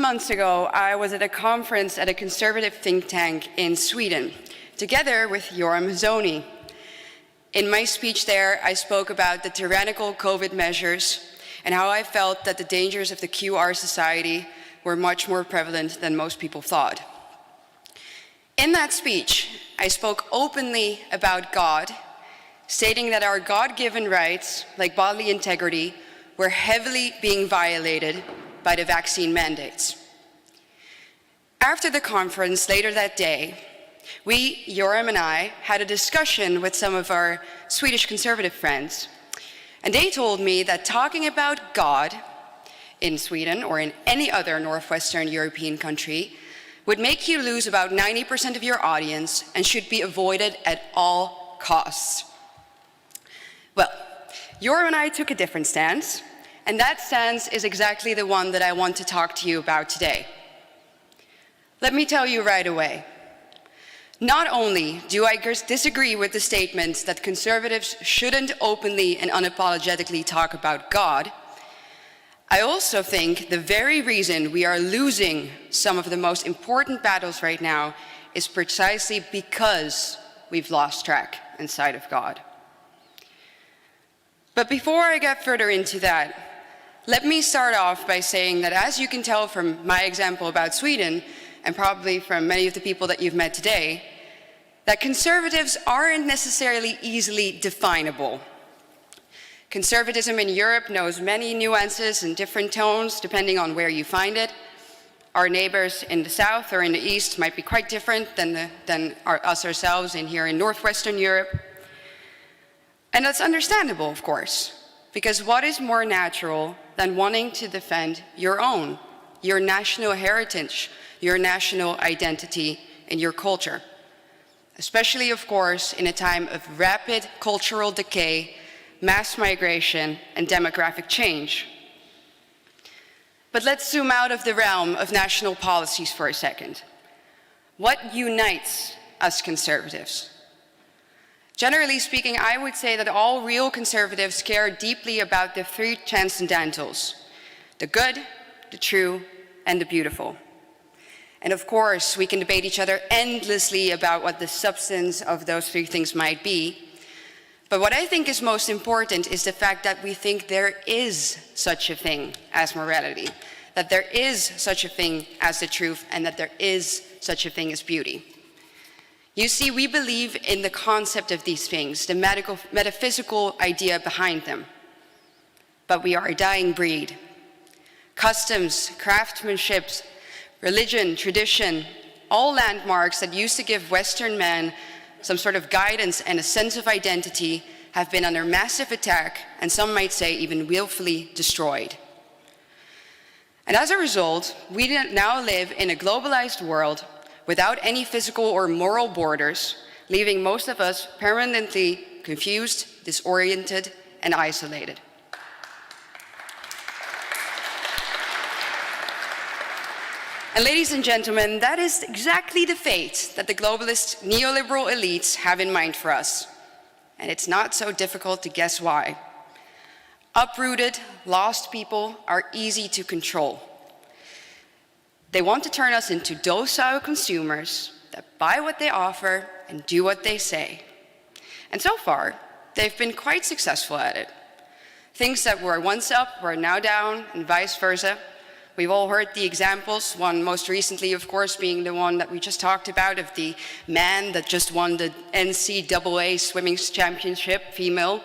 months ago, I was at a conference at a conservative think tank in Sweden, together with Joram Zoni. In my speech there, I spoke about the tyrannical COVID measures and how I felt that the dangers of the QR society were much more prevalent than most people thought. In that speech, I spoke openly about God, stating that our God-given rights, like bodily integrity, were heavily being violated by the vaccine mandates. After the conference later that day, we, Joram and I, had a discussion with some of our Swedish conservative friends, and they told me that talking about God in Sweden or in any other Northwestern European country would make you lose about 90% of your audience and should be avoided at all costs. Well, Joram and I took a different stance, and that stance is exactly the one that I want to talk to you about today. Let me tell you right away. Not only do I disagree with the statement that conservatives shouldn't openly and unapologetically talk about God, I also think the very reason we are losing some of the most important battles right now is precisely because we've lost track and sight of God. But before I get further into that, let me start off by saying that, as you can tell from my example about Sweden, and probably from many of the people that you've met today, that conservatives aren't necessarily easily definable. Conservatism in Europe knows many nuances and different tones depending on where you find it. Our neighbors in the south or in the east might be quite different than us ourselves here in Northwestern Europe. And that's understandable, of course, because what is more natural than wanting to defend your own, your national heritage, your national identity, and your culture? Especially, of course, in a time of rapid cultural decay, mass migration, and demographic change. But let's zoom out of the realm of national policies for a second. What unites us conservatives? Generally speaking, I would say that all real conservatives care deeply about the three transcendentals: the good, the true, and the beautiful. And of course, we can debate each other endlessly about what the substance of those three things might be. But what I think is most important is the fact that we think there is such a thing as morality, that there is such a thing as the truth, and that there is such a thing as beauty. You see, we believe in the concept of these things, the metaphysical idea behind them. But we are a dying breed. Customs, craftsmanship, religion, tradition, all landmarks that used to give Western men some sort of guidance and a sense of identity have been under massive attack, and some might say even willfully destroyed. And as a result, we now live in a globalized world without any physical or moral borders, leaving most of us permanently confused, disoriented, and isolated. And ladies and gentlemen, that is exactly the fate that the globalist neoliberal elites have in mind for us. And it's not so difficult to guess why. Uprooted, lost people are easy to control. They want to turn us into docile consumers that buy what they offer and do what they say. And so far, they've been quite successful at it. Things that were once up were now down, and vice versa. We've all heard the examples, one most recently, of course, being the one that we just talked about of the man that just won the NCAA swimming championship, female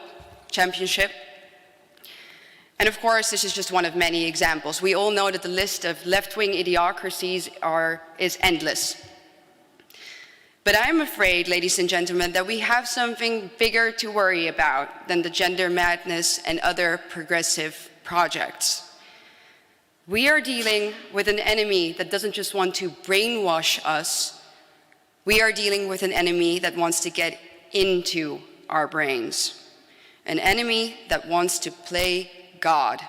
championship. And of course, this is just one of many examples. We all know that the list of left-wing idiocracies is endless. But I'm afraid, ladies and gentlemen, that we have something bigger to worry about than the gender madness and other progressive projects. We are dealing with an enemy that doesn't just want to brainwash us. We are dealing with an enemy that wants to get into our brains. An enemy that wants to play God.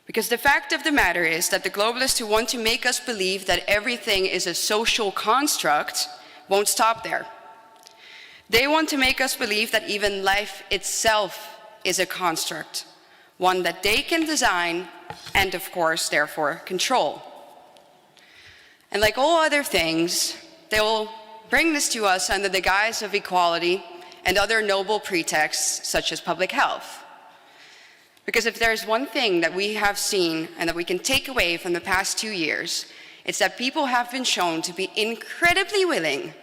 Because the fact of the matter is that the globalists who want to make us believe that everything is a social construct won't stop there. They want to make us believe that even life itself is a construct, one that they can design and, of course, therefore control. And like all other things, they will bring this to us under the guise of equality and other noble pretexts, such as public health. Because if there's one thing that we have seen and that we can take away from the past 2 years, it's that people have been shown to be incredibly willing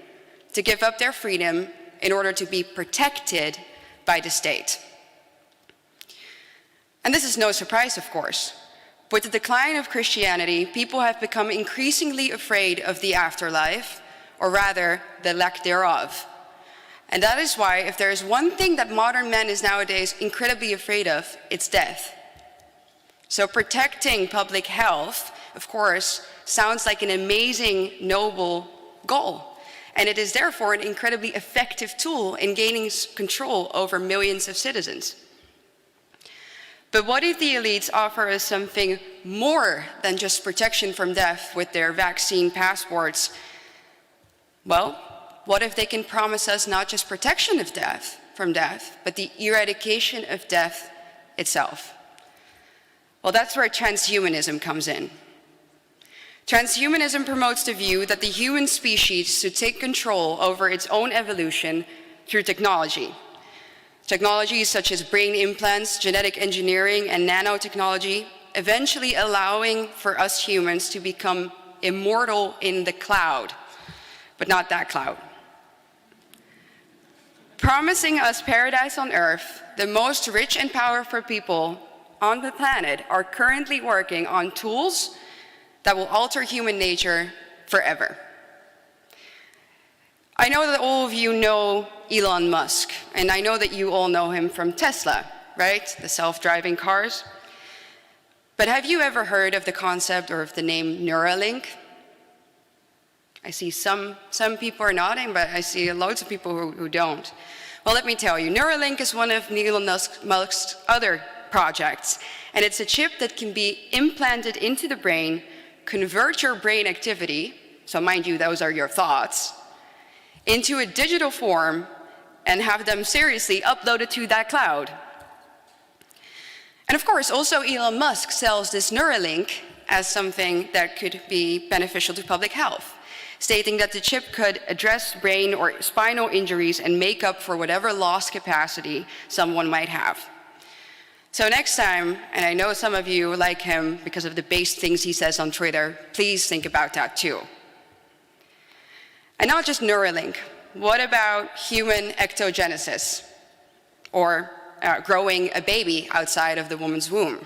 to give up their freedom in order to be protected by the state. And this is no surprise, of course. With the decline of Christianity, people have become increasingly afraid of the afterlife, or rather, the lack thereof. And that is why, if there is one thing that modern man is nowadays incredibly afraid of, it's death. So protecting public health, of course, sounds like an amazing, noble goal. And it is therefore an incredibly effective tool in gaining control over millions of citizens. But what if the elites offer us something more than just protection from death with their vaccine passports? Well, what if they can promise us not just protection of death, from death, but the eradication of death itself? Well, that's where transhumanism comes in. Transhumanism promotes the view that the human species should take control over its own evolution through technology. Technologies such as brain implants, genetic engineering, and nanotechnology, eventually allowing for us humans to become immortal in the cloud, but not that cloud. Promising us paradise on Earth, the most rich and powerful people on the planet are currently working on tools that will alter human nature forever. I know that all of you know Elon Musk, and I know that you all know him from Tesla, right? The self-driving cars. But have you ever heard of the concept or of the name Neuralink? I see some people are nodding, but I see loads of people who don't. Well, let me tell you, Neuralink is one of Elon Musk's other projects, and it's a chip that can be implanted into the brain, convert your brain activity, so mind you, those are your thoughts, into a digital form and have them seriously uploaded to that cloud. And of course, also Elon Musk sells this Neuralink as something that could be beneficial to public health, stating that the chip could address brain or spinal injuries and make up for whatever lost capacity someone might have. So next time, and I know some of you like him because of the base things he says on Twitter, please think about that too. And not just Neuralink. What about human ectogenesis, or growing a baby outside of the woman's womb?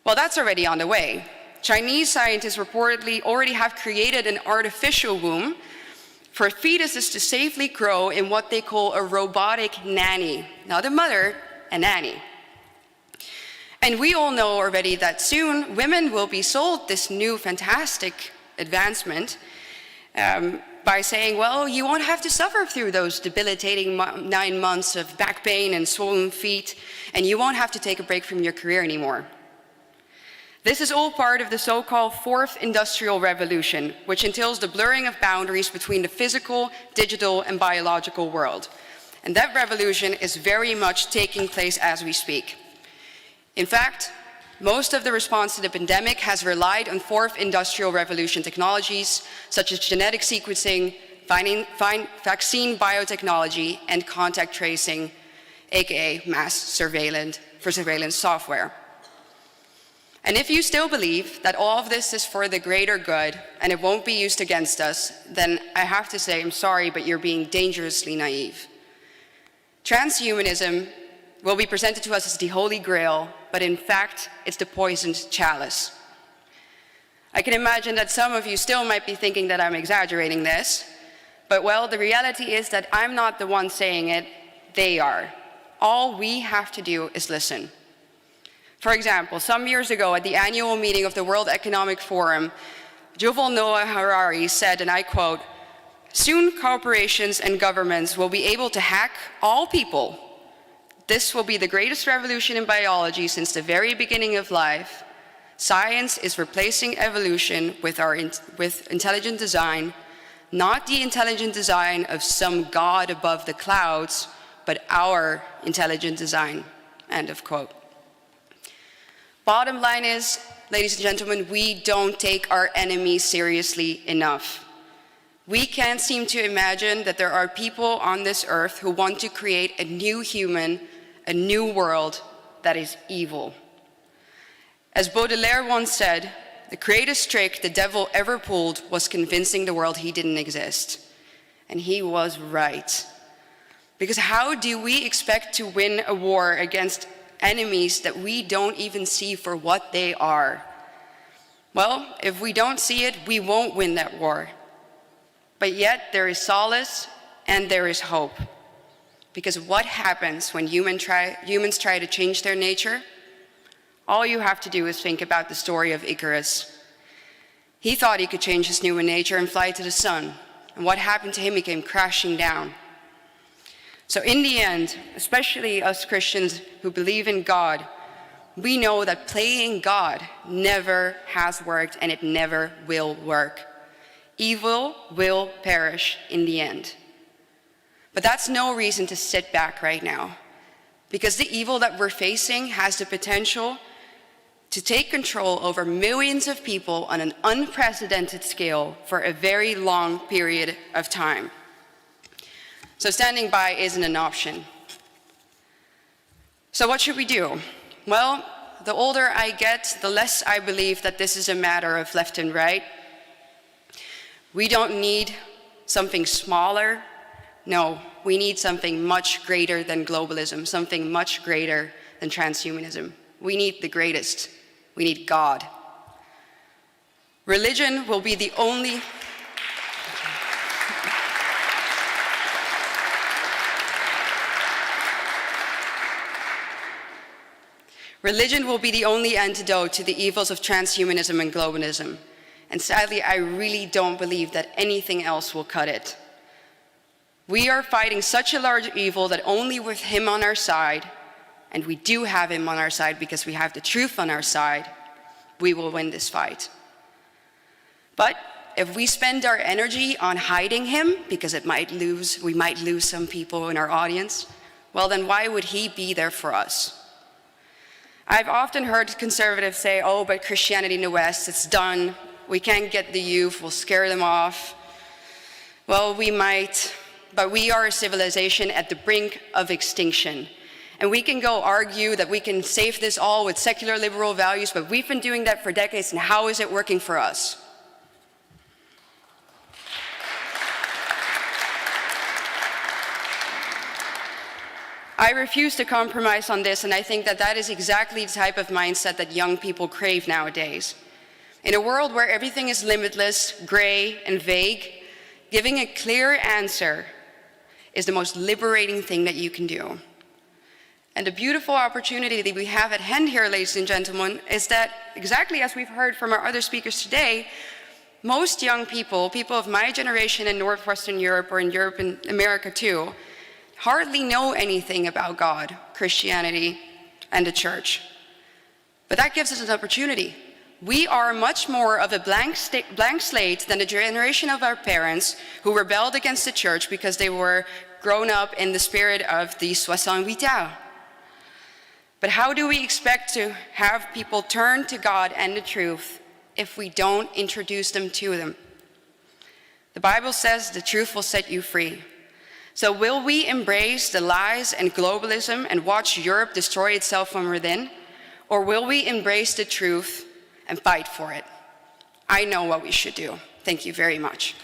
Well, that's already on the way. Chinese scientists reportedly already have created an artificial womb for fetuses to safely grow in what they call a robotic nanny. Not a mother, a nanny. And we all know already that soon women will be sold this new fantastic advancement by saying, well, you won't have to suffer through those debilitating 9 months of back pain and swollen feet, and you won't have to take a break from your career anymore. This is all part of the so-called Fourth Industrial Revolution, which entails the blurring of boundaries between the physical, digital, and biological world. And that revolution is very much taking place as we speak. In fact, most of the response to the pandemic has relied on Fourth Industrial Revolution technologies, such as genetic sequencing, vaccine biotechnology, and contact tracing, aka mass surveillance software. And if you still believe that all of this is for the greater good and it won't be used against us, then I have to say, I'm sorry, but you're being dangerously naive. Transhumanism will be presented to us as the Holy Grail, but in fact, it's the poisoned chalice. I can imagine that some of you still might be thinking that I'm exaggerating this, but well, the reality is that I'm not the one saying it, they are. All we have to do is listen. For example, some years ago at the annual meeting of the World Economic Forum, Yuval Noah Harari said, and I quote, "Soon corporations and governments will be able to hack all people. This will be the greatest revolution in biology since the very beginning of life. Science is replacing evolution with intelligent design, not the intelligent design of some god above the clouds, but our intelligent design." End of quote. Bottom line is, ladies and gentlemen, we don't take our enemies seriously enough. We can't seem to imagine that there are people on this earth who want to create a new human, a new world that is evil. As Baudelaire once said, the greatest trick the devil ever pulled was convincing the world he didn't exist. And he was right. Because how do we expect to win a war against enemies that we don't even see for what they are? Well, if we don't see it, we won't win that war. But yet there is solace and there is hope. Because what happens when humans try to change their nature? All you have to do is think about the story of Icarus. He thought he could change his human nature and fly to the sun. And what happened to him? He came crashing down. So in the end, especially us Christians who believe in God, we know that playing God never has worked and it never will work. Evil will perish in the end. But that's no reason to sit back right now, because the evil that we're facing has the potential to take control over millions of people on an unprecedented scale for a very long period of time. So standing by isn't an option. So what should we do? Well, the older I get, the less I believe that this is a matter of left and right. We don't need something smaller. No, we need something much greater than globalism, something much greater than transhumanism. We need the greatest. We need God. Religion will be the only... Religion will be the only antidote to the evils of transhumanism and globalism. And sadly, I really don't believe that anything else will cut it. We are fighting such a large evil that only with him on our side, and we do have him on our side because we have the truth on our side, we will win this fight. But if we spend our energy on hiding him, because we might lose some people in our audience, well then why would he be there for us? I've often heard conservatives say, oh, but Christianity in the West, it's done. We can't get the youth, we'll scare them off. Well, we might, but we are a civilization at the brink of extinction. And we can go argue that we can save this all with secular liberal values, but we've been doing that for decades, and how is it working for us? I refuse to compromise on this, and I think that that is exactly the type of mindset that young people crave nowadays. In a world where everything is limitless, gray, and vague, giving a clear answer is the most liberating thing that you can do. And the beautiful opportunity that we have at hand here, ladies and gentlemen, is that, exactly as we've heard from our other speakers today, most young people, people of my generation in Northwestern Europe or in Europe and America too, hardly know anything about God, Christianity, and the church. But that gives us an opportunity. We are much more of a blank slate than the generation of our parents who rebelled against the church because they were grown up in the spirit of the 68 ans. But how do we expect to have people turn to God and the truth if we don't introduce them to them? The Bible says the truth will set you free. So will we embrace the lies and globalism and watch Europe destroy itself from within? Or will we embrace the truth and fight for it? I know what we should do. Thank you very much.